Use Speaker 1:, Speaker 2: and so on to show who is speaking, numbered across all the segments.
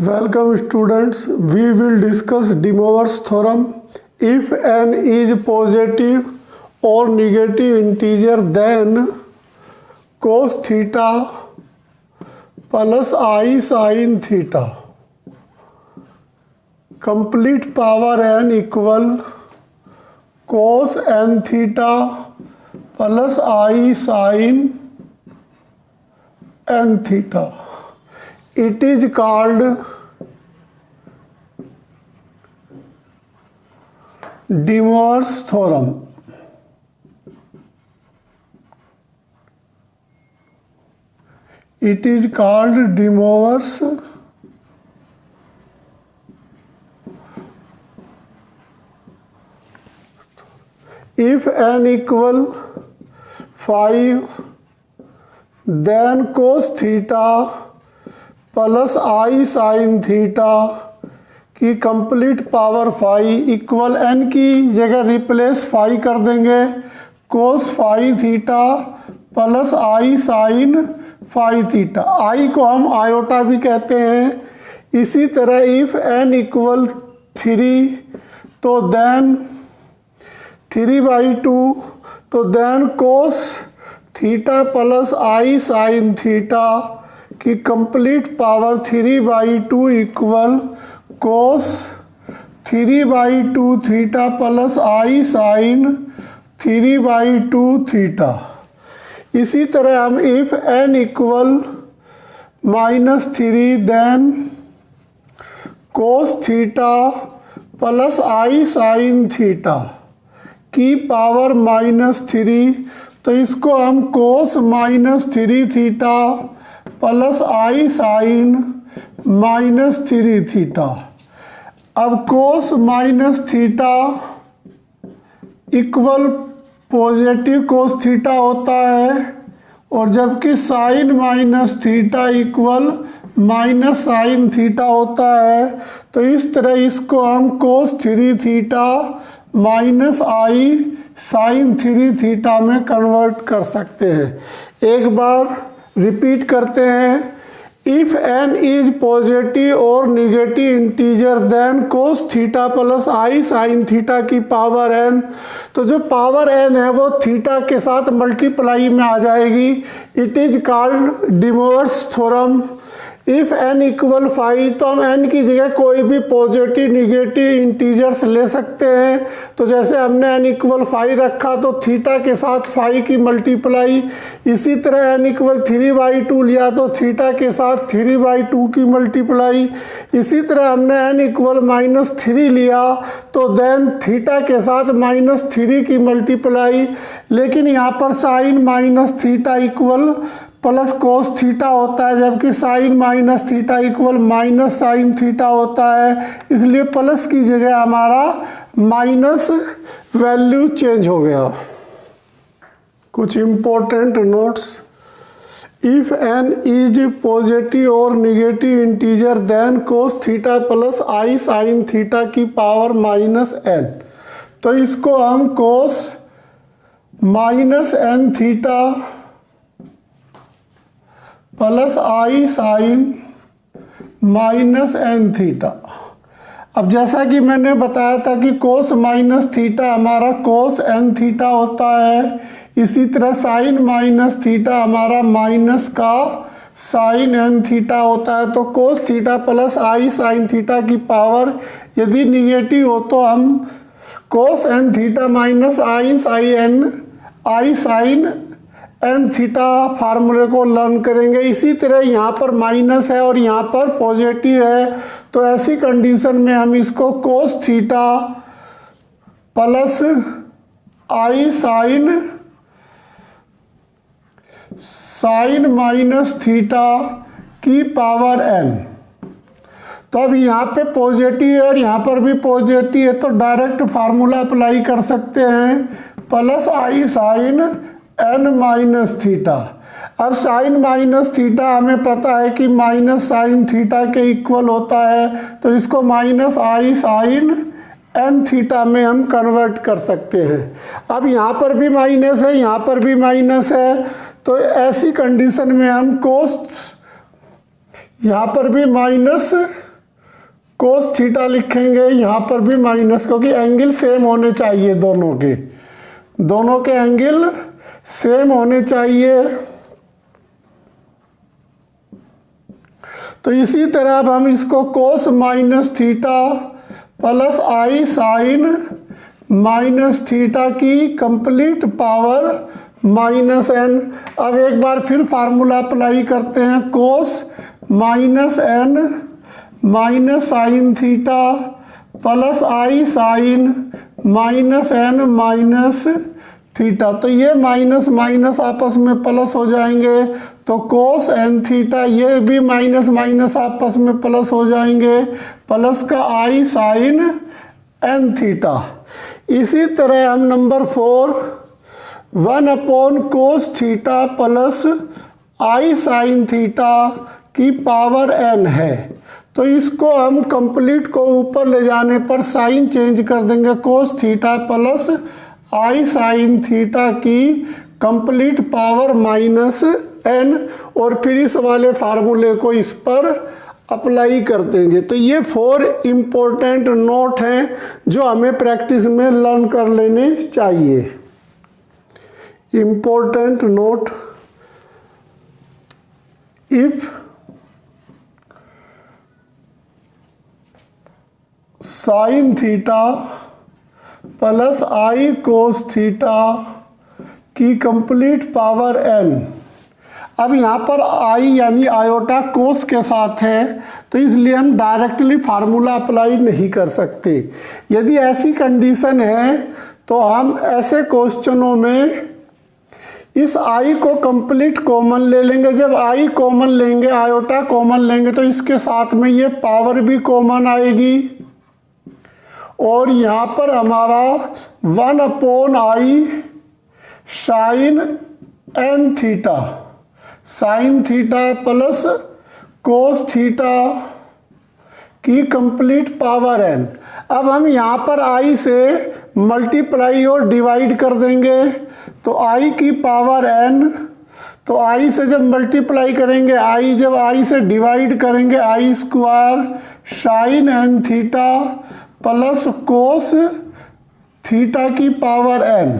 Speaker 1: Welcome students, we will discuss De Moivre's theorem. If n is positive or negative integer, then cos theta plus I sin theta complete power n equal cos n theta plus I sin n theta. It is called De Moivre's theorem. It is called De Moivre's if n equal 5, then cos theta plus i sine theta की complete power phi equal n की जगह replace phi कर देंगे, cos phi theta plus i sine phi theta. I को हम iota भी कहते हैं। इसी तरह इफ एन इक्वल 3 तो देन 3/2 तो then cos theta plus i sine theta की complete power 3/2 equal cos 3/2 theta plus i sine 3/2 theta. इसी तरह हम if n equal -3 then cos theta plus i sine theta की पावर -3 तो इसको हम cos -3 theta plus i sine -3 theta. अब cos minus theta equal positive cos theta होता है और जबकि sine minus theta equal minus sine theta होता है। तो इस तरह इसको हम cos 3 theta minus i sine 3 theta में कन्वर्ट कर सकते हैं। एक बार रिपीट करते हैं, इफ n इज पॉजिटिव और negative integer then cos theta plus i sine theta की पावर n, तो जो पावर n है वो थीटा के साथ मल्टीप्लाई में आ जाएगी। It is called de Moivre's theorem. If n equal 5 तो हम n की जगह कोई भी पॉजिटिव निगेटिव इंटीजर्स ले सकते हैं। तो जैसे हमने n इक्वल 5 रखा तो थीटा के साथ 5 की मल्टीप्लाई, इसी तरह n इक्वल 3/2 लिया तो थीटा के साथ 3/2 की मल्टीप्लाई, इसी तरह हमने n इक्वल -3 लिया तो देन थीटा के साथ -3 की मल्टीप्लाई। लेकिन यहाँ पर sine minus theta equal plus cos theta होता है, जबकि sine minus theta equal minus sine theta होता है, इसलिए प्लस की जगह हमारा माइनस वैल्यू चेंज हो गया। कुछ important notes, if n is positive और negative integer then cos theta plus i sine theta की पावर -n, तो इसको हम cos -n theta plus i sine -n theta. अब जैसा कि मैंने बताया था कि कोस माइनस थीटा हमारा कोस n थीटा होता है, इसी तरह साइन माइनस थीटा हमारा माइनस का साइन n थीटा होता है। तो कोस theta plus i sine theta की पावर यदि निगेटिव हो तो हम cos n theta minus i sine n theta फार्मूले को लर्न करेंगे। इसी तरह यहाँ पर माइनस है और यहाँ पर पॉजिटिव है, तो ऐसी कंडीशन में हम इसको कोस theta plus i sine minus theta की पावर n। तो अब यहाँ पे पॉजिटिव है और यहाँ पर भी पॉजिटिव है, तो डायरेक्ट फार्मूला अप्लाई कर सकते हैं, plus i sine n minus theta. अब साइन माइनस थीटा हमें पता है कि माइनस साइन थीटा के इक्वल होता है, तो इसको minus i sine n theta में हम कन्वर्ट कर सकते हैं। अब यहाँ पर भी माइनस है, यहाँ पर भी माइनस है, तो ऐसी कंडीशन में हम कोस यहाँ पर भी माइनस कोस थीटा लिखेंगे, यहाँ पर भी माइनस, क्योंकि एंगल सेम होने चाहिए दोनों के एंगल सेम होने चाहिए। तो इसी तरह अब हम इसको cos minus theta plus i sine minus theta की कंप्लीट पावर माइनस एन। अब एक बार फिर फार्मूला अप्लाई करते हैं, cos minus n minus sine theta plus i sine minus n minus theta. तो ये माइनस माइनस आपस में प्लस हो जाएंगे, तो कोस एन थीटा, ये भी माइनस माइनस आपस में प्लस हो जाएंगे, प्लस का आई साइन एन थीटा। इसी तरह हम number 4 1 upon cos theta plus i sine theta की पावर एन है। तो इसको हम कंप्लीट को ऊपर ले जाने पर साइन चेंज कर देंगे, कोस theta plus i sine theta की कंप्लीट पावर माइनस एन, और फिर इस वाले फार्मूले को इस पर अप्लाई कर देंगे। तो ये 4 इम्पोर्टेंट नोट हैं जो हमें प्रैक्टिस में लर्न कर लेने चाहिए। Important note, if sign theta plus I cos theta की कंप्लीट पावर एन। अब यहाँ पर आई यानी आयोटा कोस के साथ है, तो इसलिए हम डायरेक्टली फार्मूला अप्लाई नहीं कर सकते। यदि ऐसी कंडीशन है तो हम ऐसे क्वेश्चनों में इस आई को कंप्लीट कॉमन ले लेंगे। जब आई कॉमन लेंगे, आयोटा कॉमन लेंगे, तो इसके साथ में ये पावर भी कॉमन आएगी, और यहाँ पर हमारा 1 upon i sine n theta, sine theta plus cos theta की कंप्लीट पावर एन। अब हम यहाँ पर आई से मल्टीप्लाई और डिवाइड कर देंगे, तो आई की पावर एन, तो आई से जब मल्टीप्लाई करेंगे आई, जब आई से डिवाइड करेंगे i square sine n theta plus cos theta की पावर एन।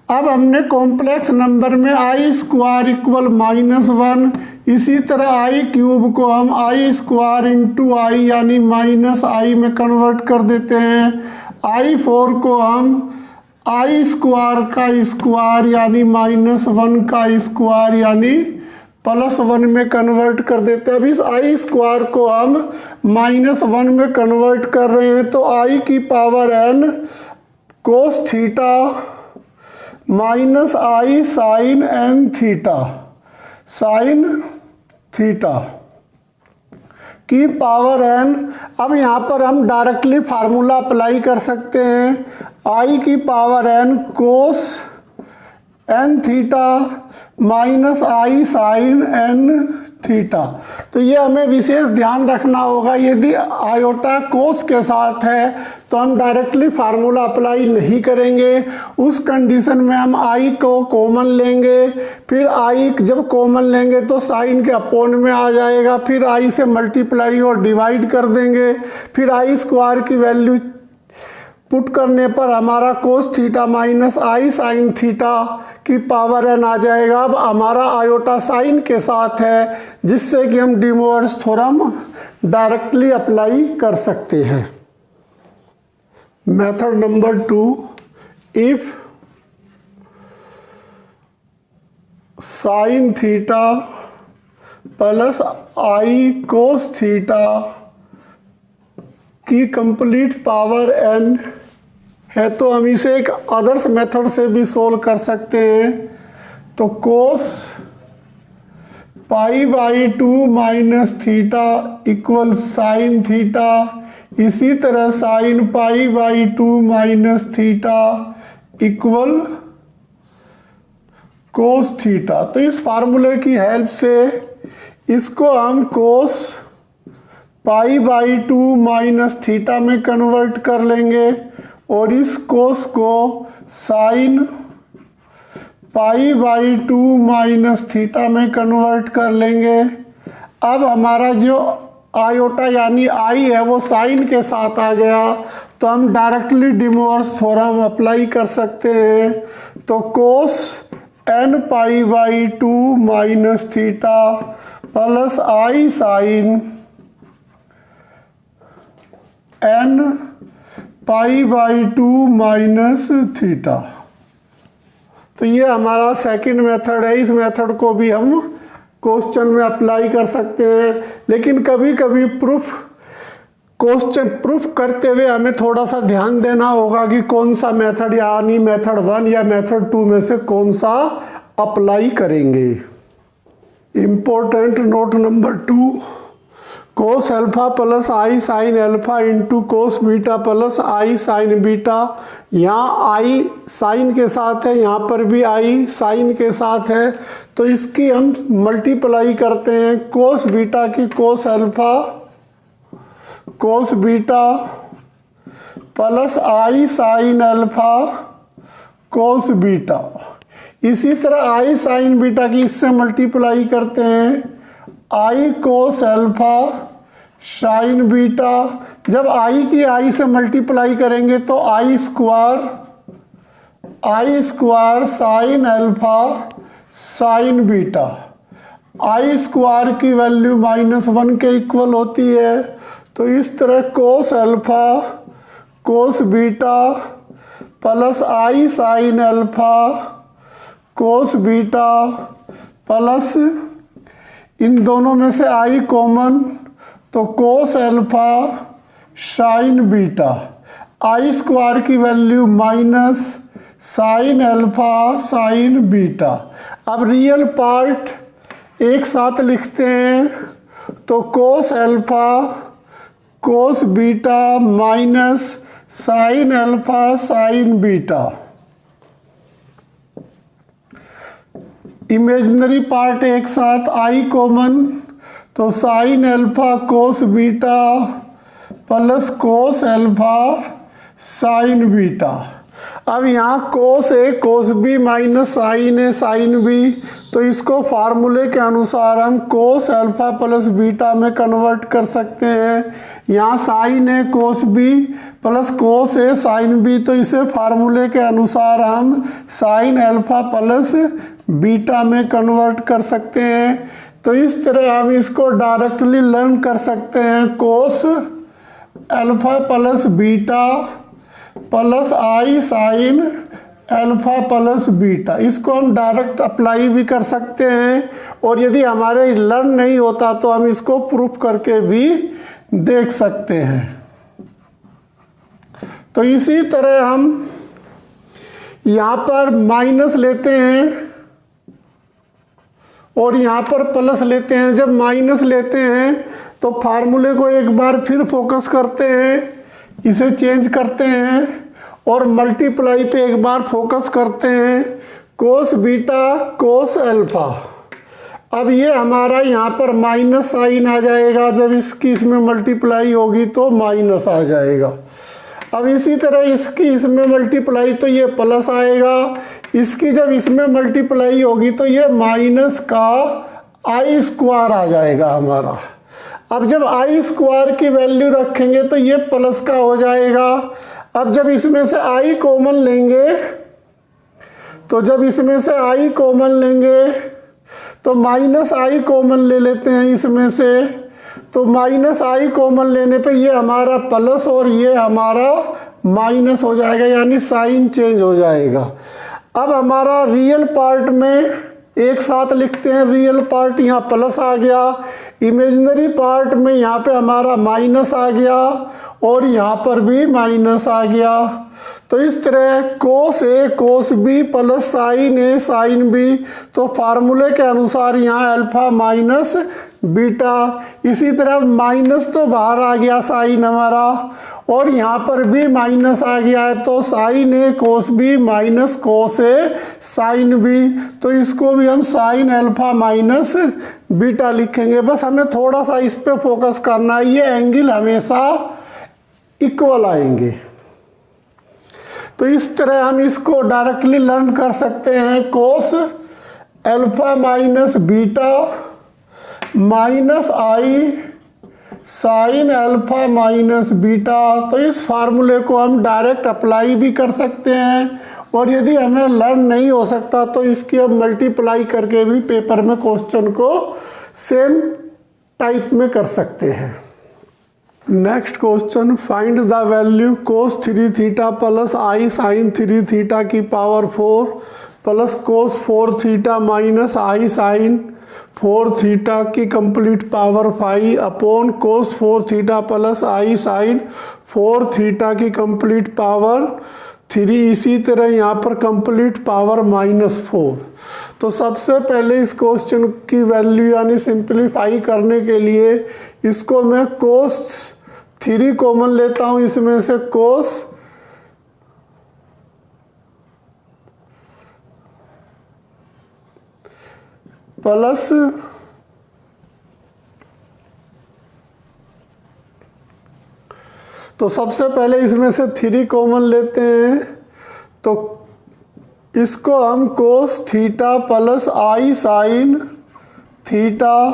Speaker 1: अब हमने कॉम्प्लेक्स नंबर में आई स्क्वायर इक्वल -1, इसी तरह आई क्यूब को हम आई स्क्वायर इंटू आई यानी माइनस आई में कन्वर्ट कर देते हैं। आई 4 को हम आई स्क्वायर का स्क्वायर यानी -1 का स्क्वायर यानी +1 में कन्वर्ट कर देते हैं। अब इस आई स्क्वायर को हम -1 में कन्वर्ट कर रहे हैं, तो आई की power n cos theta minus i sine n theta, sine theta की पावर एन। अब यहाँ पर हम डायरेक्टली फार्मूला अप्लाई कर सकते हैं, आई की power n cos n theta minus i sine n theta. तो ये हमें विशेष ध्यान रखना होगा, यदि आयोटा कोस के साथ है तो हम डायरेक्टली फार्मूला अप्लाई नहीं करेंगे। उस कंडीशन में हम आई को कॉमन लेंगे, फिर आई जब कॉमन लेंगे तो साइन के अपोन में आ जाएगा, फिर आई से मल्टीप्लाई और डिवाइड कर देंगे, फिर आई स्क्वायर की वैल्यू पुट करने पर हमारा कोस theta minus i sine theta की पावर एन आ जाएगा। अब हमारा आयोटा साइन के साथ है, जिससे कि हम D mowers theorem directly apply कर सकते हैं। Method number 2, if sign theta plus I cos theta की कंप्लीट पावर एन है, तो हम इसे एक अदर्स मेथड से भी सोल्व कर सकते हैं। तो cos π/2 minus theta equal sine theta, इसी तरह sine π/2 minus theta equal cos theta. तो इस फार्मूले की हेल्प से इसको हम कोस π/2 माइनस थीटा में कन्वर्ट कर लेंगे, और इस कोस को साइन π/2 माइनस थीटा में कन्वर्ट कर लेंगे। अब हमारा जो आयोटा यानी आई है वो साइन के साथ आ गया, तो हम डायरेक्टली डिमोवर्स थ्योरम अप्लाई कर सकते हैं। तो cos n pi by 2 minus theta plus i sine n pi by 2 minus theta. तो ये हमारा सेकंड मेथड है। इस मेथड को भी हम क्वेश्चन में अप्लाई कर सकते हैं, लेकिन कभी कभी क्वेश्चन प्रूफ करते हुए हमें थोड़ा सा ध्यान देना होगा कि कौन सा मेथड यानी मेथड 1 या मेथड 2 में से कौन सा अप्लाई करेंगे। Important note number 2, cos alpha plus i sine alpha into cos beta plus i sine beta. यहाँ आई साइन के साथ है, यहाँ पर भी आई साइन के साथ है, तो इसकी हम मल्टीप्लाई करते हैं। कोस बीटा की cos alpha cos beta plus i sine alpha cos beta. इसी तरह आई साइन बीटा की इससे मल्टीप्लाई करते हैं, i cos alpha sine beta. जब आई की आई से मल्टीप्लाई करेंगे तो i square sine alpha sine beta. I square की वैल्यू -1 के इक्वल होती है, तो इस तरह cos alpha cos beta plus i sine alpha cos beta plus इन दोनों में से आई कॉमन, तो cos alpha sine beta. I square की value minus sine alpha sine beta. अब रियल पार्ट एक साथ लिखते हैं, तो cos alpha cos beta minus sine alpha sine beta. Imaginary part एक साथ आई कॉमन, तो sign alpha cos beta plus cos alpha sine beta. अब यहाँ कोस ए कोस बी माइनस साइन ए साइन बी, तो इसको फार्मूले के अनुसार हम कोस अल्फा प्लस बीटा में कन्वर्ट कर सकते हैं। यहाँ साइन ए कोस बी प्लस कोस ए साइन बी, तो इसे फार्मूले के अनुसार हम साइन अल्फा प्लस बीटा में कन्वर्ट कर सकते हैं। तो इस तरह हम इसको डायरेक्टली लर्न कर सकते हैं। Cos alpha plus beta plus i sine alpha plus beta, इसको हम डायरेक्ट अप्लाई भी कर सकते हैं, और यदि हमारे लर्न नहीं होता तो हम इसको प्रूफ करके भी देख सकते हैं। तो इसी तरह हम यहाँ पर माइनस लेते हैं और यहाँ पर प्लस लेते हैं। जब माइनस लेते हैं तो फार्मूले को एक बार फिर फोकस करते हैं, इसे चेंज करते हैं और मल्टीप्लाई पे एक बार फोकस करते हैं, कोस बीटा कोस अल्फा। अब ये हमारा यहाँ पर माइनस साइन आ जाएगा, जब इसकी इसमें मल्टीप्लाई होगी तो माइनस आ जाएगा। अब इसी तरह इसकी इसमें मल्टीप्लाई तो ये प्लस आएगा, इसकी जब इसमें मल्टीप्लाई होगी तो ये माइनस का आई स्क्वायर आ जाएगा हमारा। अब जब आई स्क्वायर की वैल्यू रखेंगे तो ये प्लस का हो जाएगा। अब जब इसमें से आई कॉमन लेंगे, तो जब इसमें से आई कॉमन लेंगे तो माइनस आई कॉमन ले लेते हैं इसमें से, तो माइनस आई कॉमन लेने पे ये हमारा प्लस और ये हमारा माइनस हो जाएगा, यानी साइन चेंज हो जाएगा। अब हमारा रियल पार्ट में एक साथ लिखते हैं, रियल पार्ट यहाँ प्लस आ गया, इमेजिनरी पार्ट में यहाँ पे हमारा माइनस आ गया और यहाँ पर भी माइनस आ गया। तो इस तरह कोस ए कोस बी प्लस साइन ए साइन बी, तो फार्मूले के अनुसार यहाँ अल्फा माइनस बीटा। इसी तरह माइनस तो बाहर आ गया साइन हमारा, और यहाँ पर भी माइनस आ गया है, तो साइन ए कोस बी माइनस कोस ए साइन बी, तो इसको भी हम साइन अल्फा माइनस बीटा लिखेंगे। बस हमें थोड़ा सा इस पे फोकस करना है, ये एंगल हमेशा इक्वल आएंगे। तो इस तरह हम इसको डायरेक्टली लर्न कर सकते हैं। Cos alpha minus beta minus i sine alpha minus beta. तो इस फार्मूले को हम डायरेक्ट अप्लाई भी कर सकते हैं, और यदि हमें लर्न नहीं हो सकता तो इसकी हम मल्टीप्लाई करके भी पेपर में क्वेश्चन को सेम टाइप में कर सकते हैं। Next question, find the value cos 3 theta plus i sine 3 theta की power 4 plus cos 4 theta minus i sine 4 theta की complete power 5 upon cos 4 theta plus i sine 4 theta की complete power 3। इसी तरह यहाँ पर कंप्लीट पावर -4। तो सबसे पहले इस क्वेश्चन की वैल्यू यानी सिंप्लीफाई करने के लिए इसको मैं कोस 3 कॉमन लेता हूँ, इसमें से कोस प्लस तो सबसे पहले इसमें से 3 कॉमन लेते हैं, तो इसको हम कोस theta plus i sine theta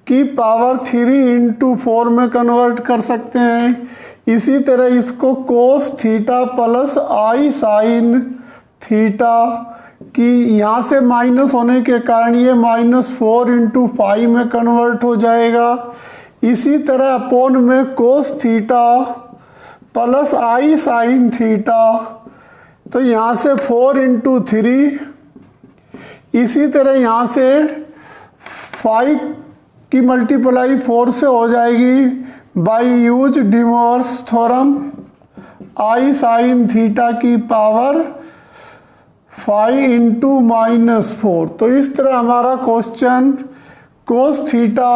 Speaker 1: की पावर 3 इंटू 4 में कन्वर्ट कर सकते हैं। इसी तरह इसको कोस theta plus i sine theta की यहाँ से माइनस होने के कारण ये -4 इंटू 5 में कन्वर्ट हो जाएगा। इसी तरह अपॉन में cos theta plus i sine theta, तो यहाँ से 4 इंटू 3, इसी तरह यहाँ से 5 की मल्टीप्लाई 4 से हो जाएगी by use De Moivre's theorem i sine theta की पावर 5 इंटू -4। तो इस तरह हमारा question cos theta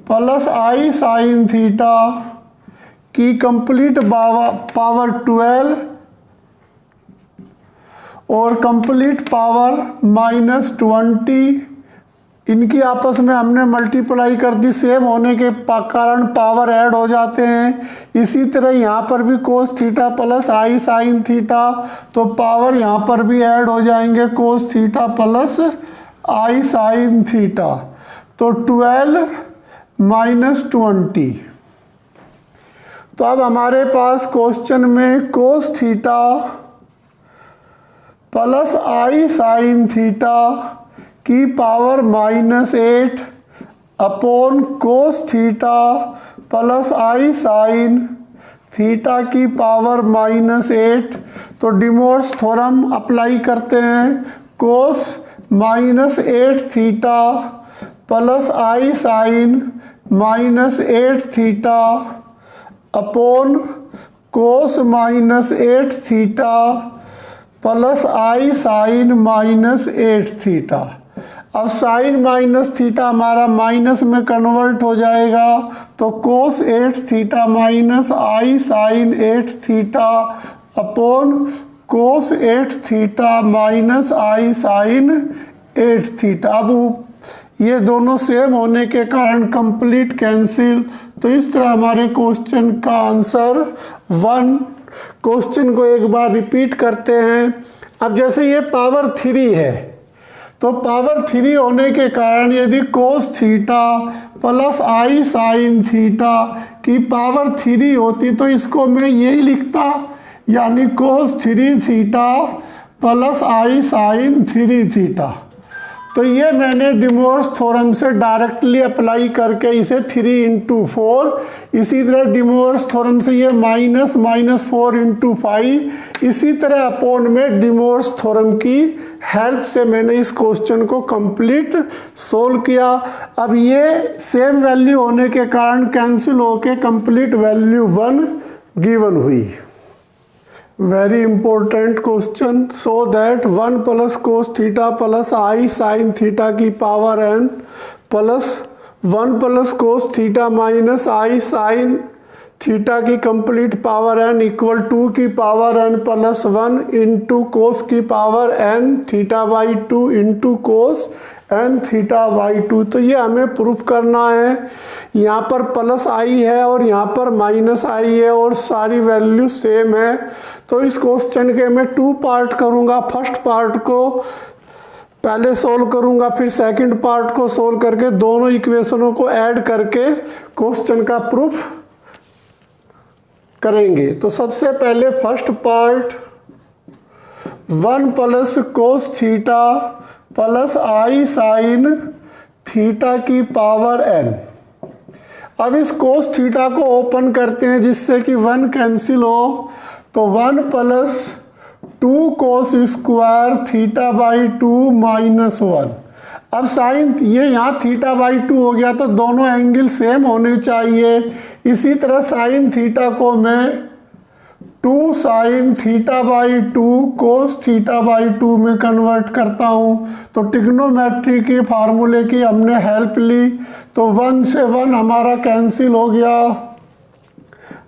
Speaker 1: plus i sine theta की कंप्लीट पावर 12 और कंप्लीट पावर -20, इनकी आपस में हमने मल्टीप्लाई कर दी, सेम होने के कारण पावर ऐड हो जाते हैं। इसी तरह यहाँ पर भी cos theta plus i sine theta, तो पावर यहाँ पर भी ऐड हो जाएंगे cos theta plus i sine theta, तो 12 -20। तो अब हमारे पास क्वेश्चन में cos theta plus i sine theta की power -8 upon cos theta plus i sine theta की पावर -8। तो डिमोर्स थ्योरम अप्लाई करते हैं, cos -8 theta plus i sine -8 theta upon cos -8 theta plus i sine -8 theta. अब sine minus theta हमारा minus में convert हो जाएगा, तो cos 8 theta minus i sine 8 theta upon cos 8 theta minus i sine 8 theta. अब ये दोनों same होने के कारण कंप्लीट कैंसिल। तो इस तरह हमारे क्वेश्चन का आंसर 1। क्वेश्चन को एक बार रिपीट करते हैं। अब जैसे ये पावर 3 है, तो पावर 3 होने के कारण यदि कोस theta plus i sine theta की पावर 3 होती तो इसको मैं यही लिखता, यानी कोस 3 theta plus i sine 3 theta. तो ये मैंने डिमोर्स थ्योरम से डायरेक्टली अप्लाई करके इसे 3 इंटू 4, इसी तरह डिमोर्स थ्योरम से ये -4 इंटू 5, इसी तरह अपॉन में डिमोर्स थ्योरम की हेल्प से मैंने इस क्वेश्चन को कंप्लीट सोल्व किया। अब ये सेम वैल्यू होने के कारण कैंसिल होके कंप्लीट वैल्यू 1 गिवन हुई। Very important question. So that 1 plus cos theta plus i sine theta की power n plus 1 plus cos theta minus i sine theta की कंप्लीट पावर n इक्वल 2 की power n plus 1 into cos की power n theta by 2 into cos n theta by 2। तो ये हमें proof करना है। यहाँ पर प्लस आई है और यहाँ पर माइनस आई है और सारी वैल्यू सेम है। तो इस क्वेश्चन के मैं 2 पार्ट करूँगा। फर्स्ट पार्ट को पहले सोल्व करूंगा, फिर सेकंड पार्ट को सोल्व करके दोनों इक्वेशनों को ऐड करके क्वेश्चन का प्रूफ करेंगे। तो सबसे पहले first part 1 plus cos theta plus i sine theta की पावर n। अब इस कोस थीटा को ओपन करते हैं जिससे कि 1 कैंसिल हो, तो 1 plus 2 cos square theta by 2 minus 1। अब साइन ये यहाँ थीटा बाई 2 हो गया तो दोनों एंगल सेम होने चाहिए। इसी तरह साइन थीटा को मैं 2 sine theta by 2 cos theta by 2 में कन्वर्ट करता हूँ। तो ट्रिग्नोमेट्री के फार्मूले की हमने हेल्प ली, तो 1 से 1 हमारा कैंसिल हो गया।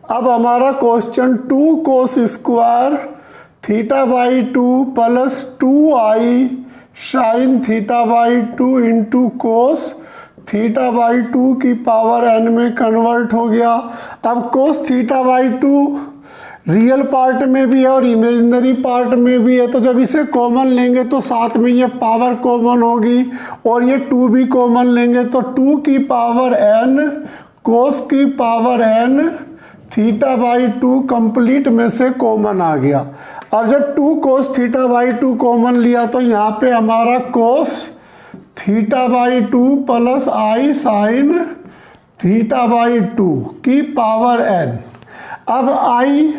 Speaker 1: अब हमारा question 2 cos square theta by 2 plus 2i sine theta by 2 into cos theta by 2 की पावर n में कन्वर्ट हो गया। अब cos theta by 2 real part में भी है और इमेजिनरी पार्ट में भी है, तो जब इसे कॉमन लेंगे तो साथ में ये पावर कॉमन होगी और ये 2 भी कॉमन लेंगे तो 2 की पावर n कोस की power n theta by 2 complete में से कॉमन आ गया। अब जब 2 कोस थीटा बाई 2 कॉमन लिया तो यहाँ पे हमारा cos theta by 2 plus i sine theta by 2 की पावर n। अब आई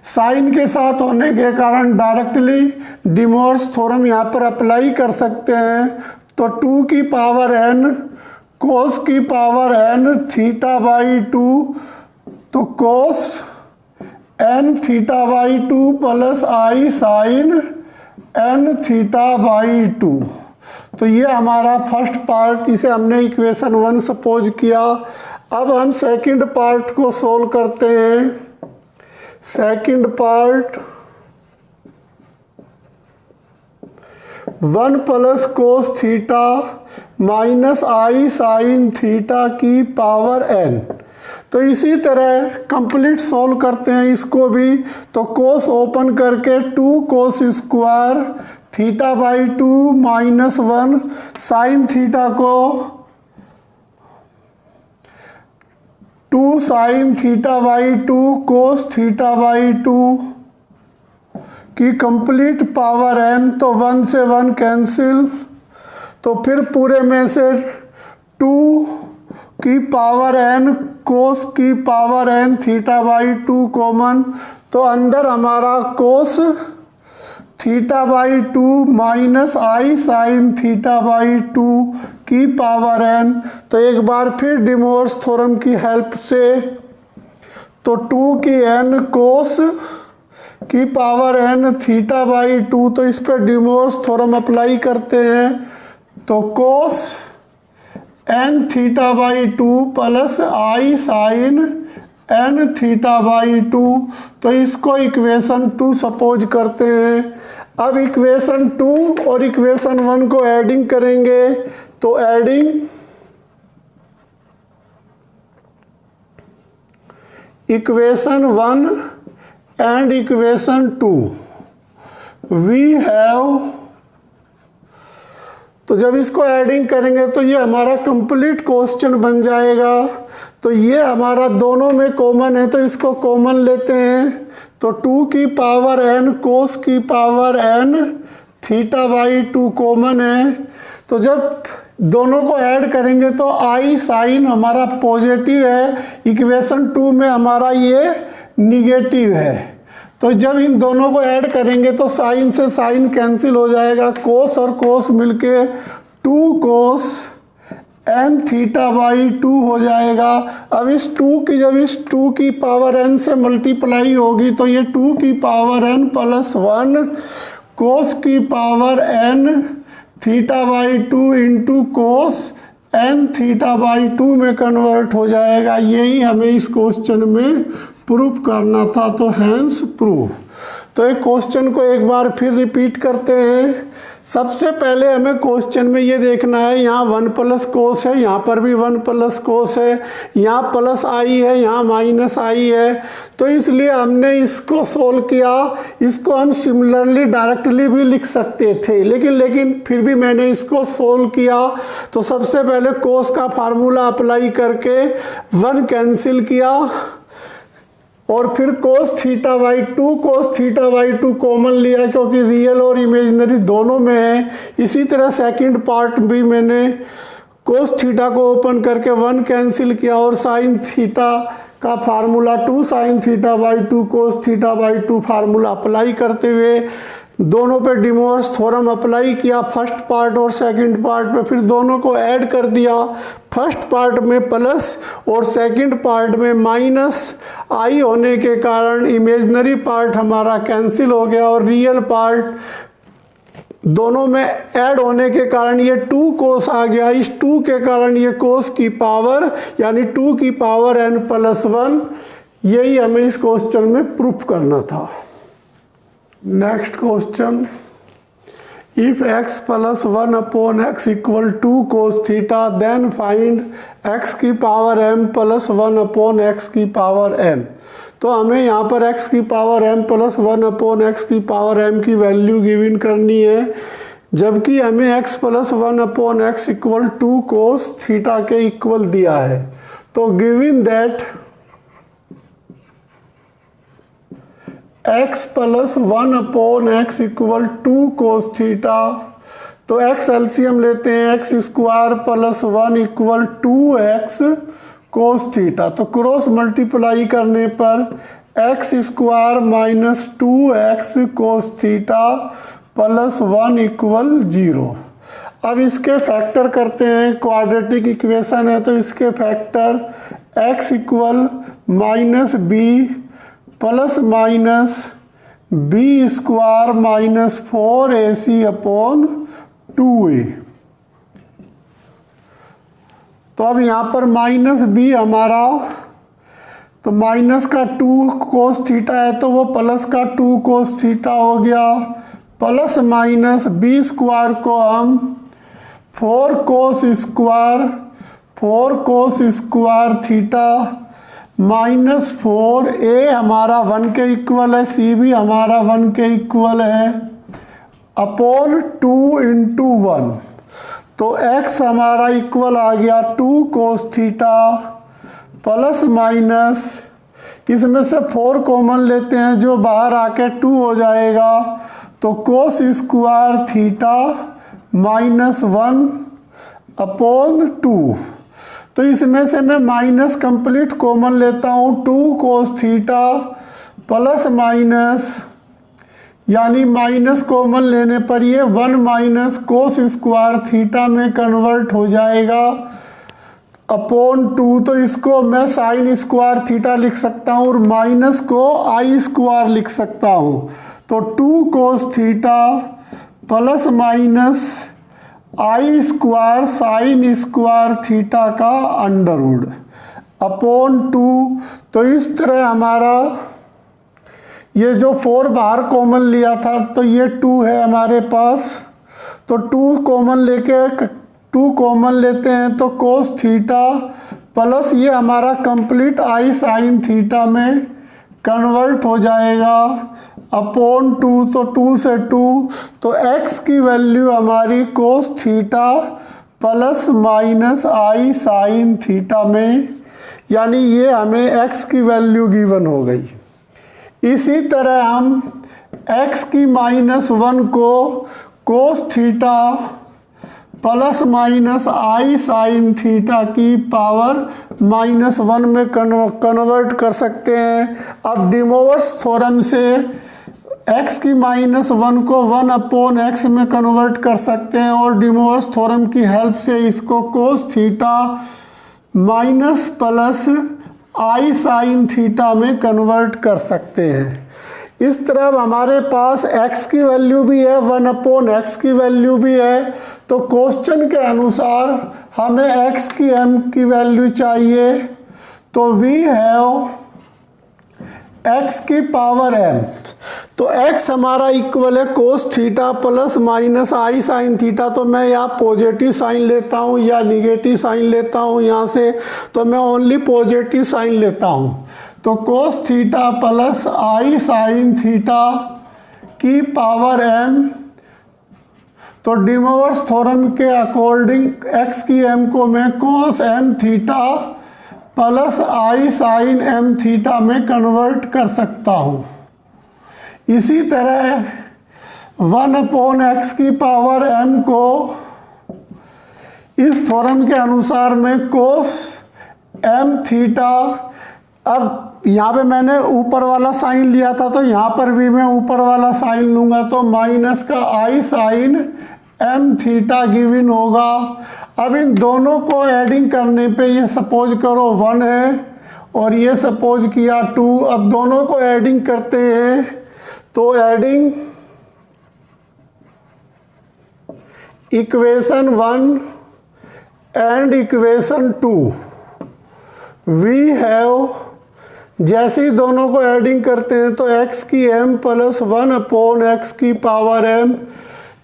Speaker 1: साइन के साथ होने के कारण डायरेक्टली डिमोर्स थ्योरम यहाँ पर अप्लाई कर सकते हैं। तो 2 की पावर n कोस की पावर n थीटा बाई 2, तो cos n theta by 2 plus i sine n theta by 2। तो ये हमारा फर्स्ट पार्ट, इसे हमने इक्वेशन 1 सपोज किया। अब हम सेकंड पार्ट को सोल्व करते हैं। Second part 1 plus cos theta minus i sine theta की पावर n। तो इसी तरह कंप्लीट सोल्व करते हैं इसको भी। तो कोस ओपन करके 2 cos square theta by 2 minus 1 sine theta को 2 sine theta by 2 cos theta by 2 की कंप्लीट पावर n। तो 1 से 1 कैंसिल, तो फिर पूरे में से 2 की पावर n कोस की power n theta by 2 common, तो अंदर हमारा cos theta by 2 minus i sine theta by 2 की पावर n। तो एक बार फिर डिमोर्स थ्योरम की हेल्प से, तो 2 की n कोस की पावर n थीटा बाई 2, तो इस पर डिमोर्स थ्योरम अप्लाई करते हैं। तो cos n theta by 2 plus i sine n theta by 2, तो इसको इक्वेशन 2 सपोज करते हैं। अब इक्वेशन 2 और इक्वेशन 1 को एडिंग करेंगे, तो adding equation 1 and equation 2 we have, तो जब इसको ऐडिंग करेंगे तो ये हमारा कंप्लीट क्वेश्चन बन जाएगा। तो ये हमारा दोनों में कॉमन है तो इसको कॉमन लेते हैं। तो 2 की पावर n कोस की power n theta by 2 common है। तो जब दोनों को ऐड करेंगे तो आई साइन हमारा पॉजिटिव है, इक्वेशन 2 में हमारा ये निगेटिव है। तो जब इन दोनों को ऐड करेंगे तो साइन से साइन कैंसिल हो जाएगा, कोस और कोस मिलके 2 कोस n थीटा बाई 2 हो जाएगा। अब इस 2 की जब इस 2 की पावर n से मल्टीप्लाई होगी तो ये 2 की पावर n प्लस 1 कोस की power n theta by 2 into cos n theta by 2 में कन्वर्ट हो जाएगा। यही हमें इस क्वेश्चन में प्रूफ करना था, तो हैंस प्रूफ। तो एक क्वेश्चन को एक बार फिर रिपीट करते हैं। सबसे पहले हमें क्वेश्चन में ये देखना है, यहाँ 1 प्लस कोस है, यहाँ पर भी 1 प्लस कोस है, यहाँ प्लस आई है, यहाँ माइनस आई है। तो इसलिए हमने इसको सोल्व किया। इसको हम सिमिलरली डायरेक्टली भी लिख सकते थे, लेकिन फिर भी मैंने इसको सोल्व किया। तो सबसे पहले कोस का फार्मूला अप्लाई करके 1 कैंसिल किया और फिर cos थीटा बाई 2 कॉमन लिया क्योंकि रियल और इमेजिनरी दोनों में है। इसी तरह सेकंड पार्ट भी मैंने cos थीटा को ओपन करके 1 कैंसिल किया और sin थीटा का formula 2 sin theta by 2 cos theta by 2 formula apply करते हुए दोनों पे डिमोवर्स थ्योरम अप्लाई किया, फर्स्ट पार्ट और सेकंड पार्ट पे। फिर दोनों को ऐड कर दिया, फर्स्ट पार्ट में प्लस और सेकंड पार्ट में माइनस आई होने के कारण इमेजिनरी पार्ट हमारा कैंसिल हो गया और रियल पार्ट दोनों में ऐड होने के कारण ये 2 कोस आ गया। इस 2 के कारण ये कोस की पावर यानी 2 की पावर n प्लस 1, यही हमें इस क्वेश्चन में प्रूफ करना था। Next question, if x plus 1 upon x equal 2 cos theta then find x की power m plus 1 upon x की पावर m। तो हमें यहाँ पर x की power m plus 1 upon x की पावर m की वैल्यू गिवन करनी है, जबकि हमें x plus 1 upon x equal 2 cos theta के इक्वल दिया है। तो given that x plus 1 upon x equal 2 cos theta, तो x एलसीएम लेते हैं, x square plus 1 equal 2x कोस थीटा। तो क्रॉस मल्टीप्लाई करने पर x स्क्वायर माइनस 2x कोस थीटा प्लस 1 इक्वल 0। अब इसके फैक्टर करते हैं, क्वाड्रेटिक इक्वेशन है तो इसके factor x equal minus b plus minus b square minus 4ac upon 2a। तो अब यहाँ पर माइनस बी हमारा, तो माइनस का 2 कोस थीटा है तो वो प्लस का 2 कोस थीटा हो गया, प्लस माइनस बी स्क्वायर को हम 4 cos square theta minus 4a हमारा 1 के इक्वल है, c भी हमारा 1 के इक्वल है, अपॉन 2 इंटू 1। तो x हमारा इक्वल आ गया 2 कोस थीटा प्लस माइनस, इसमें से 4 कॉमन लेते हैं जो बाहर आके 2 हो जाएगा, तो cos square theta minus 1 upon 2। तो इसमें से मैं माइनस कंप्लीट कॉमन लेता हूँ, 2 कोस थीटा प्लस माइनस यानी माइनस कॉमन लेने पर ये 1 माइनस कोस स्क्वायर थीटा में कन्वर्ट हो जाएगा अपॉन 2। तो इसको मैं साइन स्क्वायर थीटा लिख सकता हूँ और माइनस को आई स्क्वायर लिख सकता हूँ। तो 2 कोस थीटा प्लस माइनस आई स्क्वायर साइन स्क्वायर थीटा का अंडरवुड अपॉन 2। तो इस तरह हमारा ये जो 4 बाहर कॉमन लिया था तो ये 2 है हमारे पास, तो 2 कॉमन लेते हैं तो कोस थीटा प्लस ये हमारा कंप्लीट आई साइन थीटा में कन्वर्ट हो जाएगा अपॉन 2। तो 2 से 2, तो x की वैल्यू हमारी कोस theta plus minus i sine theta में, यानी ये हमें x की वैल्यू गिवन हो गई। इसी तरह हम x की माइनस 1 को कोस theta plus minus i sine theta की पावर माइनस 1 में कन्वर्ट कर सकते हैं। अब डिमोवर्स थ्योरम से x की माइनस 1 को 1 अपॉन x में कन्वर्ट कर सकते हैं और डिमोवर्स थ्योरम की हेल्प से इसको कोस theta minus plus i sine theta में कन्वर्ट कर सकते हैं। इस तरह हमारे पास x की वैल्यू भी है, 1 अपॉन x की वैल्यू भी है। तो क्वेश्चन के अनुसार हमें x की m की वैल्यू चाहिए, तो वी हैव x की पावर m, तो x हमारा इक्वल है कोस theta plus minus i sine theta. तो मैं यहाँ पॉजिटिव साइन लेता हूँ या निगेटिव साइन लेता हूँ यहाँ से, तो मैं ओनली पॉजिटिव साइन लेता हूँ। तो कोस theta plus i sine theta की पावर m, तो डिमोवर्स थ्योरम के अकॉर्डिंग x की m को मैं कोस m theta plus i sign m theta में कन्वर्ट कर सकता हूँ। इसी तरह 1/x की पावर m को इस थ्योरम के अनुसार मैं कोस m थीटा, अब यहाँ पे मैंने ऊपर वाला साइन लिया था तो यहाँ पर भी मैं ऊपर वाला साइन लूँगा, तो माइनस का आई साइन m थीटा गिवन होगा। अब इन दोनों को एडिंग करने पे ये सपोज करो 1 है और ये सपोज किया 2। अब दोनों को एडिंग करते हैं, तो adding equation 1 and equation 2 we have, जैसे ही दोनों को एडिंग करते हैं तो x की m प्लस 1/x की पावर m,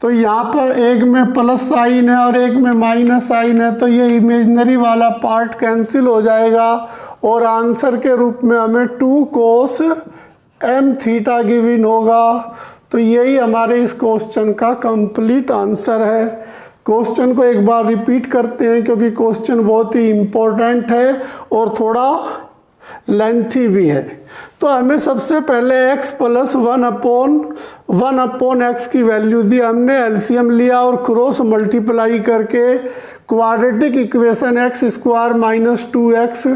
Speaker 1: तो यहाँ पर एक में प्लस साइन है और एक में माइनस साइन है, तो ये इमेजिनरी वाला पार्ट कैंसिल हो जाएगा और आंसर के रूप में हमें 2 कोस m थीटा गिवन होगा। तो यही हमारे इस क्वेश्चन का कंप्लीट आंसर है। क्वेश्चन को एक बार रिपीट करते हैं क्योंकि क्वेश्चन बहुत ही इम्पोर्टेंट है और थोड़ा लेंथी भी है। तो हमें सबसे पहले x प्लस 1/x की वैल्यू दी, हमने एलसीएम लिया और क्रॉस मल्टीप्लाई करके quadratic equation x square minus 2x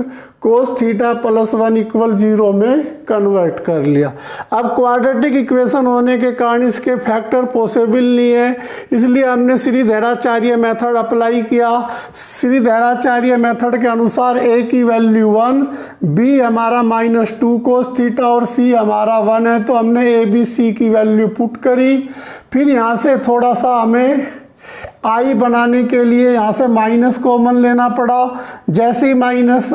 Speaker 1: कोस थीटा प्लस 1 इक्वल 0 में कन्वर्ट कर लिया। अब क्वाड्रेटिक इक्वेशन होने के कारण इसके फैक्टर पॉसिबल नहीं है, इसलिए हमने श्रीधराचार्य मेथड अप्लाई किया। श्रीधराचार्य मेथड के अनुसार a की वैल्यू 1, b हमारा माइनस 2 कोस थीटा और c हमारा 1 है, तो हमने a b c की वैल्यू पुट करी। फिर यहाँ से थोड़ा सा हमें i बनाने के लिए यहाँ से माइनस कॉमन लेना पड़ा। जैसे ही माइनस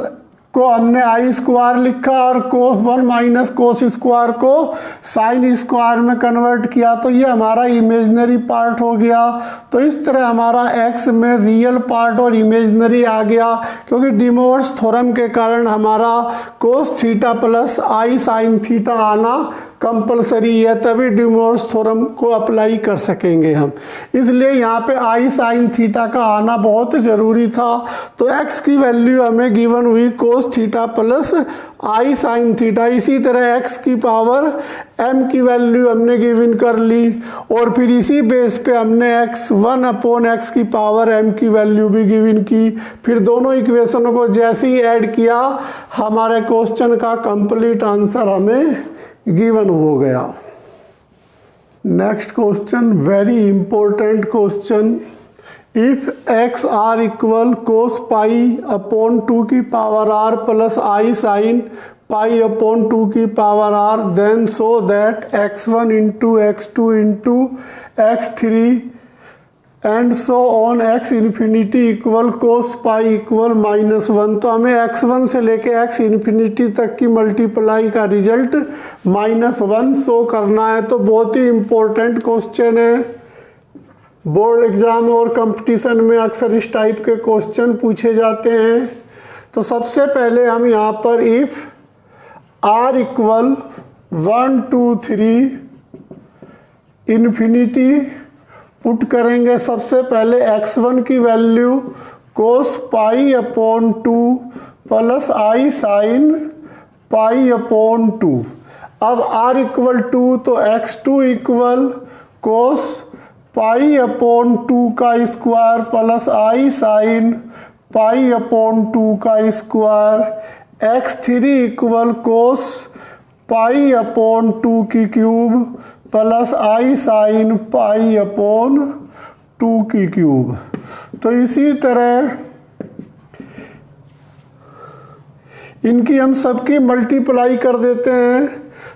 Speaker 1: को हमने आई स्क्वायर लिखा और कोस 1 माइनस कोस स्क्वायर को साइन स्क्वायर में कन्वर्ट किया, तो ये हमारा इमेजिनरी पार्ट हो गया। तो इस तरह हमारा x में रियल पार्ट और इमेजिनरी आ गया, क्योंकि डिमोवर्स थ्योरम के कारण हमारा कोस theta plus i sine theta आना कंपलसरी है, तभी डिमोवर्स थ्योरम को अप्लाई कर सकेंगे हम। इसलिए यहाँ पे आई साइन थीटा का आना बहुत ज़रूरी था। तो x की वैल्यू हमें गिवन हुई कोस theta plus i sine theta. इसी तरह x की पावर m की वैल्यू हमने गिवन कर ली और फिर इसी बेस पे हमने x 1/x की पावर m की वैल्यू भी गिवन की। फिर दोनों इक्वेशनों को जैसे ही ऐड किया हमारे क्वेश्चन का कंप्लीट आंसर हमें गिवन हो गया। Next question, very important question. If x r equal cos pi upon 2 की power r plus i sine pi upon 2 की power r, then so that x1 into x2 into x3 and so on x infinity equal cos pi equal -1। तो हमें x1 से लेके x infinity तक की multiply का result -1 show करना है। तो बहुत ही इम्पोर्टेंट क्वेश्चन है, बोर्ड एग्जाम और कंपटीशन में अक्सर इस टाइप के क्वेश्चन पूछे जाते हैं। तो सबसे पहले हम यहाँ पर if r equal 1 2 3 infinity put करेंगे। सबसे पहले x1 की value cos pi upon 2 plus i sine pi upon 2। अब r इक्वल 2 तो x2 equal cos pi upon 2 का square plus i sine pi upon 2 का square. x3 equal cos pi upon 2 की cube plus i sine pi upon 2 की cube. तो इसी तरह इनकी हम सबकी मल्टीप्लाई कर देते हैं।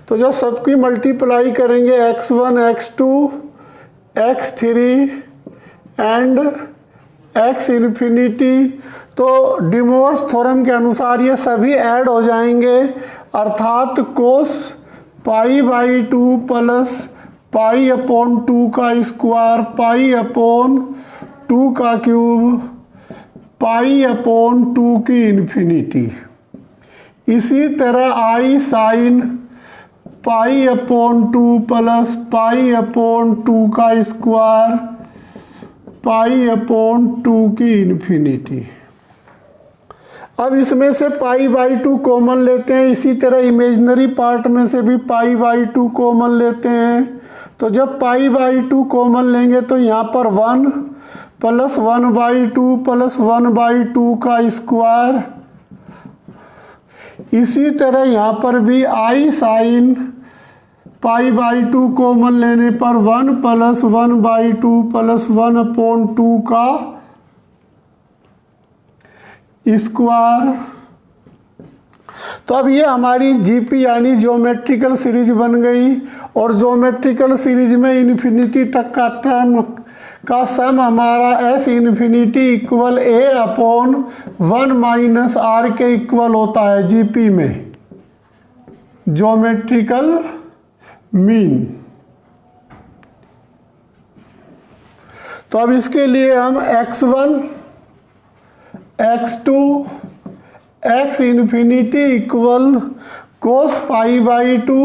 Speaker 1: तो जब सबकी मल्टीप्लाई करेंगे x1 x2 x3 and x infinity, तो डिमोवर्स थ्योरम के अनुसार ये सभी ऐड हो जाएंगे। अर्थात cos pi by 2 plus pi upon 2 का स्क्वायर पाई अपॉन 2 का क्यूब पाई अपॉन 2 की इन्फिनिटी। इसी तरह i sine pi upon 2 plus pi upon 2 का स्क्वायर पाई अपॉन 2 की इन्फिनिटी। अब इसमें से पाई बाई 2 कॉमन लेते हैं, इसी तरह इमेजिनरी पार्ट में से भी पाई बाई 2 कॉमन लेते हैं। तो जब पाई बाई 2 कॉमन लेंगे तो यहाँ पर 1 प्लस 1 बाई 2 प्लस 1 बाई 2 का स्क्वायर। इसी तरह यहाँ पर भी आई साइन पाई बाई 2 कॉमन लेने पर 1 प्लस 1 बाई 2 प्लस 1 अपॉन 2 का स्क्वायर। तो अब ये हमारी जीपी यानी ज्योमेट्रिकल सीरीज बन गई, और ज्योमेट्रिकल सीरीज में इन्फिनिटी तक का टर्म का सम हमारा S infinity equal a upon 1 minus r के इक्वल होता है जीपी में, ज्योमेट्रिकल मीन। तो अब इसके लिए हम x1 x2 x infinity equal cos pi by 2,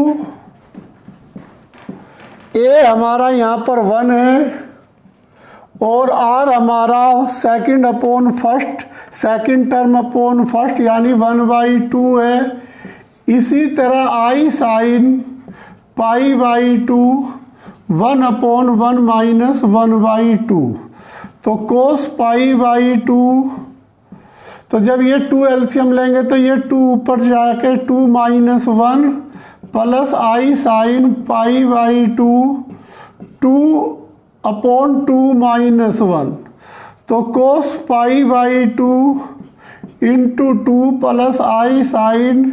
Speaker 1: a हमारा यहाँ पर 1 है और आर हमारा second upon first, second term upon first यानी 1 बाई 2 है। इसी तरह i sine pi by 2 1 upon 1 minus 1 by 2, तो कोस पाई बाई 2, तो जब ये 2 एलसीएम लेंगे तो ये 2 ऊपर जाके 2 minus 1 plus i sine pi by 2 2 upon 2 minus 1, तो cos pi by 2 into 2 plus i sine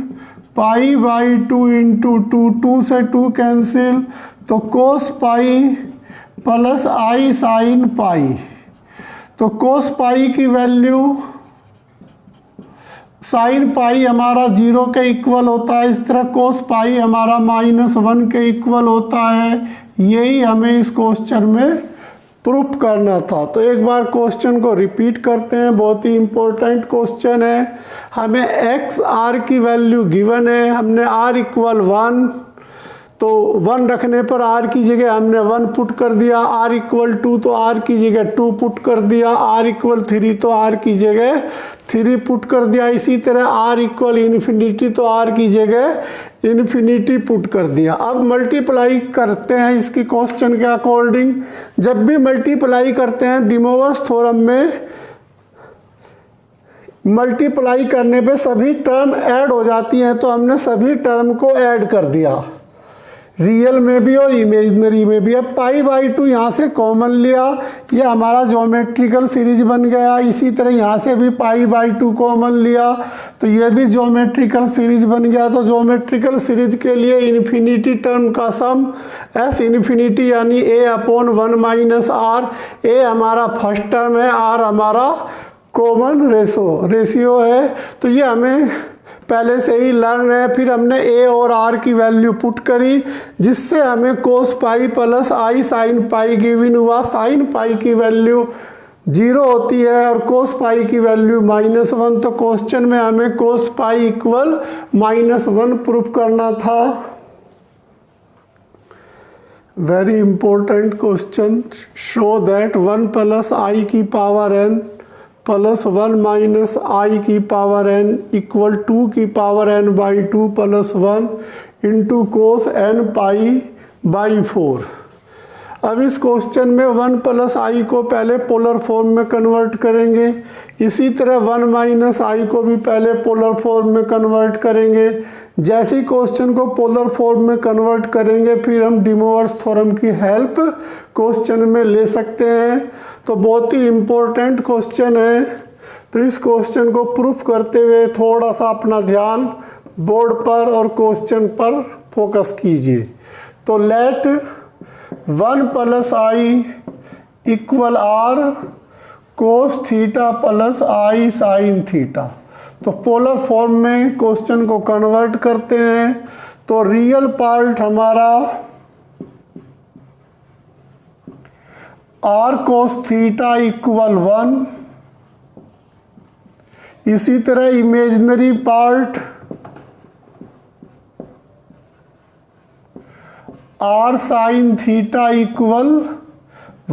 Speaker 1: pi by 2 into 2, 2 से 2 कैंसिल, तो cos pi plus i sine पाई, तो कोस पाई की वैल्यू साइन पाई हमारा 0 के इक्वल होता है, इस तरह कोस पाई हमारा -1 के इक्वल होता है। यही हमें इस क्वेश्चन में प्रूफ करना था। तो एक बार क्वेश्चन को रिपीट करते हैं, बहुत ही इंपॉर्टेंट क्वेश्चन है। हमें एक्स आर की वैल्यू गिवन है, हमने आर इक्वल 1, तो 1 रखने पर आर की जगह हमने 1 पुट कर दिया, आर इक्वल 2 तो आर की जगह 2 पुट कर दिया, आर इक्वल 3 तो आर की जगह 3 पुट कर दिया। इसी तरह आर इक्वल इन्फिनिटी तो आर की जगह इन्फिनिटी पुट कर दिया। अब मल्टीप्लाई करते हैं इसकी क्वेश्चन के अकॉर्डिंग। जब भी मल्टीप्लाई करते हैं डी मोवर्स थ्योरम में, मल्टीप्लाई करने पे सभी टर्म ऐड हो जाती हैं, तो हमने सभी टर्म को ऐड कर दिया, रियल में भी और इमेजिनरी में भी। अब पाई बाई 2 यहाँ से कॉमन लिया, ये हमारा ज्योमेट्रिकल सीरीज बन गया। इसी तरह यहाँ से भी पाई बाई 2 कॉमन लिया, तो ये भी ज्योमेट्रिकल सीरीज बन गया। तो ज्योमेट्रिकल सीरीज के लिए इन्फिनिटी टर्म का सम एस इन्फिनिटी यानी ए अपॉन 1 माइनस आर। ए हमारा फर्स्ट टर्म है, आर हमारा कॉमन रेशियो है। तो ये हमें पहले से ही लर्न है। फिर हमने ए और आर की वैल्यू पुट करी, जिससे हमें कोस pi plus i sine pi given हुआ। साइन पाई की वैल्यू 0 होती है और कोस पाई की वैल्यू -1, तो क्वेश्चन में हमें कोस पाई इक्वल -1 प्रूफ करना था। Very important question. Show that 1 plus i की power n plus 1 minus i की पावर n इक्वल 2 की power n by 2 plus 1 into cos n pi by 4। अब इस क्वेश्चन में 1 प्लस आई को पहले पोलर फॉर्म में कन्वर्ट करेंगे, इसी तरह 1 माइनस आई को भी पहले पोलर फॉर्म में कन्वर्ट करेंगे। जैसे ही क्वेश्चन को पोलर फॉर्म में कन्वर्ट करेंगे, फिर हम डी मोवर्स थ्योरम की हेल्प क्वेश्चन में ले सकते हैं। तो बहुत ही इम्पोर्टेंट क्वेश्चन है। तो इस क्वेश्चन को प्रूफ करते हुए थोड़ा सा अपना ध्यान बोर्ड पर और क्वेश्चन पर फोकस कीजिए। तो let 1 plus i equal r cos theta plus i sine theta. तो पोलर फॉर्म में क्वेश्चन को कन्वर्ट करते हैं। तो रियल पार्ट हमारा r cos थीटा इक्वल 1, इसी तरह imaginary part r sin theta equal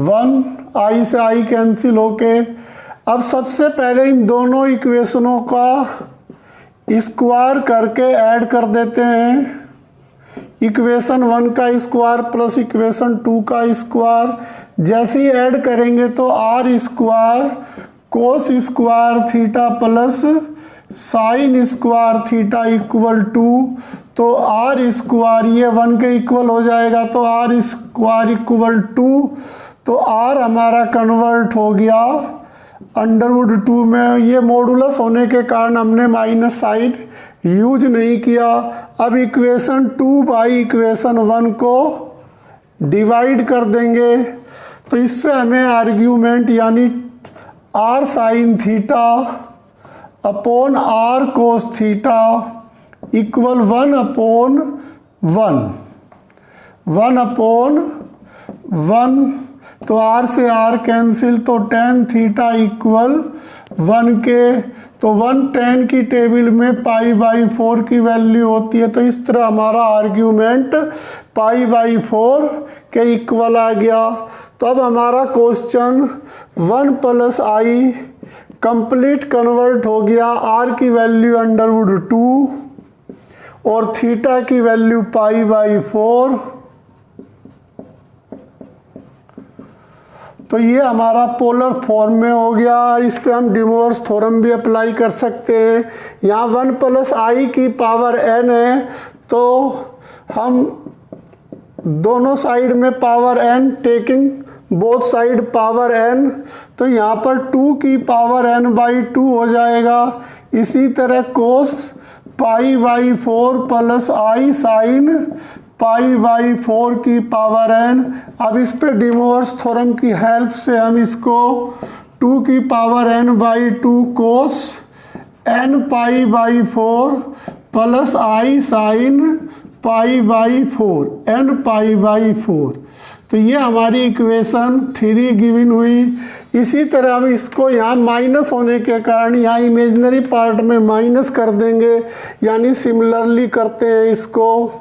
Speaker 1: 1, i से i कैंसिल होके। अब सबसे पहले इन दोनों इक्वेशनों का स्क्वायर करके ऐड कर देते हैं। इक्वेशन 1 का स्क्वायर प्लस इक्वेशन 2 का स्क्वायर जैसे ही ऐड करेंगे तो r square cos square theta plus sine square theta equal 2, तो r स्क्वायर ये 1 के इक्वल हो जाएगा, तो r स्क्वायर इक्वल 2, तो r हमारा कन्वर्ट हो गया अंडरवुड 2 में। ये मॉडुलस होने के कारण हमने माइनस साइन यूज नहीं किया। अब इक्वेशन 2 बाई इक्वेशन 1 को डिवाइड कर देंगे, तो इससे हमें आर्ग्यूमेंट यानी r sine theta upon r cos theta equal 1/1, तो r से r कैंसिल, तो tan थीटा इक्वल 1 के, तो 1 tan की टेबल में π/4 की वैल्यू होती है, तो इस तरह हमारा आर्ग्यूमेंट π/4 के इक्वल आ गया। तो अब हमारा क्वेश्चन 1 + i कंप्लीट कन्वर्ट हो गया, r की वैल्यू अंडरवुड 2 और थीटा की वैल्यू π/4। तो ये हमारा पोलर फॉर्म में हो गया। इस पे हम डिमोर्स थ्योरम भी अप्लाई कर सकते हैं। यहाँ 1 + i की पावर n है, तो हम दोनों साइड में power n taking both side power n, तो यहाँ पर 2 की पावर n/2 हो जाएगा। इसी तरह कोस π/4 प्लस i साइन π/4 की पावर n। अब इस पे डिमोर्स थ्योरम की हेल्प से हम इसको 2 की power n/2 cos n π/4 plus i sine π/4 n π/4, तो ये हमारी इक्वेशन 3 गिवन हुई। इसी तरह हम इसको यहाँ माइनस होने के कारण यहाँ इमेजिनरी पार्ट में माइनस कर देंगे, यानी सिमिलरली करते हैं इसको,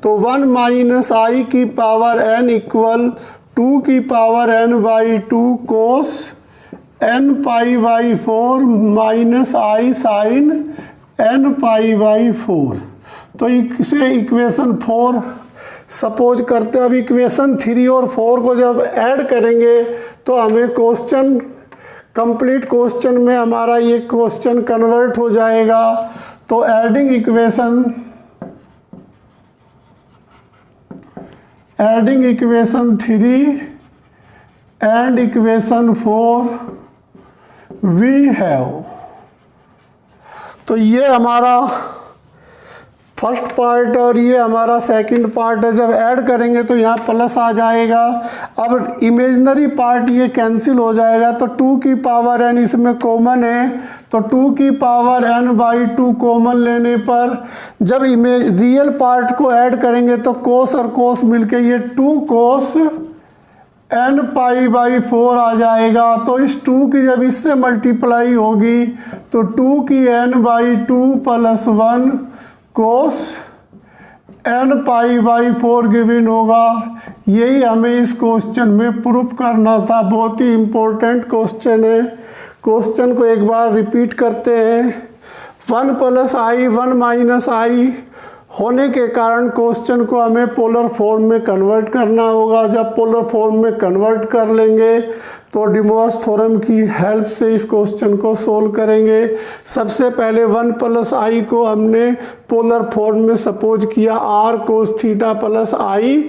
Speaker 1: तो 1 - i की पावर n इक्वल 2 की power n/2 cos n π/4 minus i sine n π/4। तो इसे इक्वेशन 4 सपोज करते हैं। अब इक्वेशन 3 और 4 को जब ऐड करेंगे तो हमें क्वेश्चन कंप्लीट क्वेश्चन में हमारा ये क्वेश्चन कन्वर्ट हो जाएगा। तो adding equation 3 and equation 4 we have, तो ये हमारा फर्स्ट पार्ट और ये हमारा सेकंड पार्ट है। जब ऐड करेंगे तो यहाँ प्लस आ जाएगा। अब इमेजिनरी पार्ट ये कैंसिल हो जाएगा, तो 2 की पावर n इसमें कॉमन है, तो 2 की पावर n/2 कॉमन लेने पर जब रियल पार्ट को ऐड करेंगे तो कोस और कोस मिलके ये 2 कोस n π/4 आ जाएगा। तो इस 2 की जब इससे मल्टीप्लाई होगी तो 2 की n/2 प्लस 1 कोस n π/4 गिवन होगा। यही हमें इस क्वेश्चन में प्रूफ करना था। बहुत ही इम्पोर्टेंट क्वेश्चन है। क्वेश्चन को एक बार रिपीट करते हैं। 1 + i 1 - i होने के कारण क्वेश्चन को हमें पोलर फॉर्म में कन्वर्ट करना होगा। जब पोलर फॉर्म में कन्वर्ट कर लेंगे तो डिमोर्स थ्योरम की हेल्प से इस क्वेश्चन को सोल्व करेंगे। सबसे पहले 1 + i को हमने पोलर फॉर्म में सपोज किया r cos theta plus i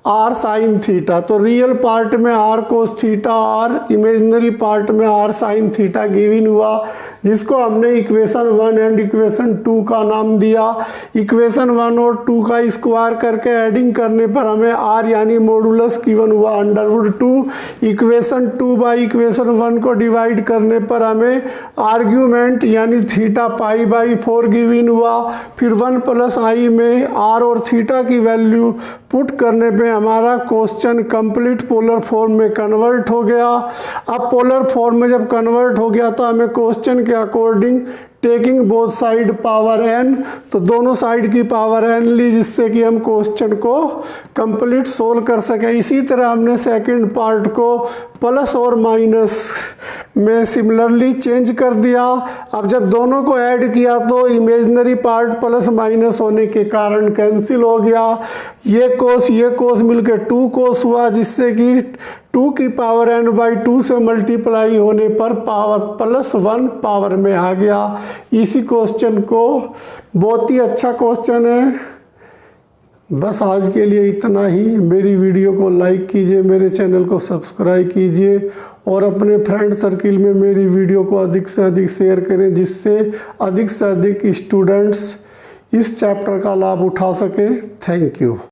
Speaker 1: r sine theta. तो रियल पार्ट में आर कोस थीटा और इमेजिनरी पार्ट में आर साइन थीटा गिवन हुआ, जिसको हमने इक्वेशन 1 एंड इक्वेशन 2 का नाम दिया। इक्वेशन 1 और 2 का स्क्वायर करके एडिंग करने पर हमें आर यानी मॉडुलस गिवन हुआ √2। इक्वेशन 2 बाई इक्वेशन 1 को डिवाइड करने पर हमें आर्ग्यूमेंट यानी थीटा π/4 गिवन हुआ। फिर 1 + i में आर और थीटा की वैल्यू पुट करने पे हमारा क्वेश्चन कंप्लीट पोलर फॉर्म में कन्वर्ट हो गया। अब पोलर फॉर्म में जब कन्वर्ट हो गया तो हमें क्वेश्चन के according taking both side power n, तो दोनों साइड की पावर n ली, जिससे कि हम क्वेश्चन को कंप्लीट सोल्व कर सके। इसी तरह हमने सेकंड पार्ट को प्लस और माइनस में सिमिलरली चेंज कर दिया। अब जब दोनों को ऐड किया तो इमेजिनरी पार्ट प्लस माइनस होने के कारण कैंसिल हो गया। ये कोस मिलकर 2 कोस हुआ, जिससे कि 2 की पावर n/2 से मल्टीप्लाई होने पर पावर +1 पावर में आ गया। इसी क्वेश्चन को बहुत ही अच्छा क्वेश्चन है। बस आज के लिए इतना ही। मेरी वीडियो को लाइक कीजिए, मेरे चैनल को सब्सक्राइब कीजिए और अपने फ्रेंड सर्किल में मेरी वीडियो को अधिक से अधिक शेयर करें, जिससे अधिक से अधिक स्टूडेंट्स इस चैप्टर का लाभ उठा सकें। Thank you.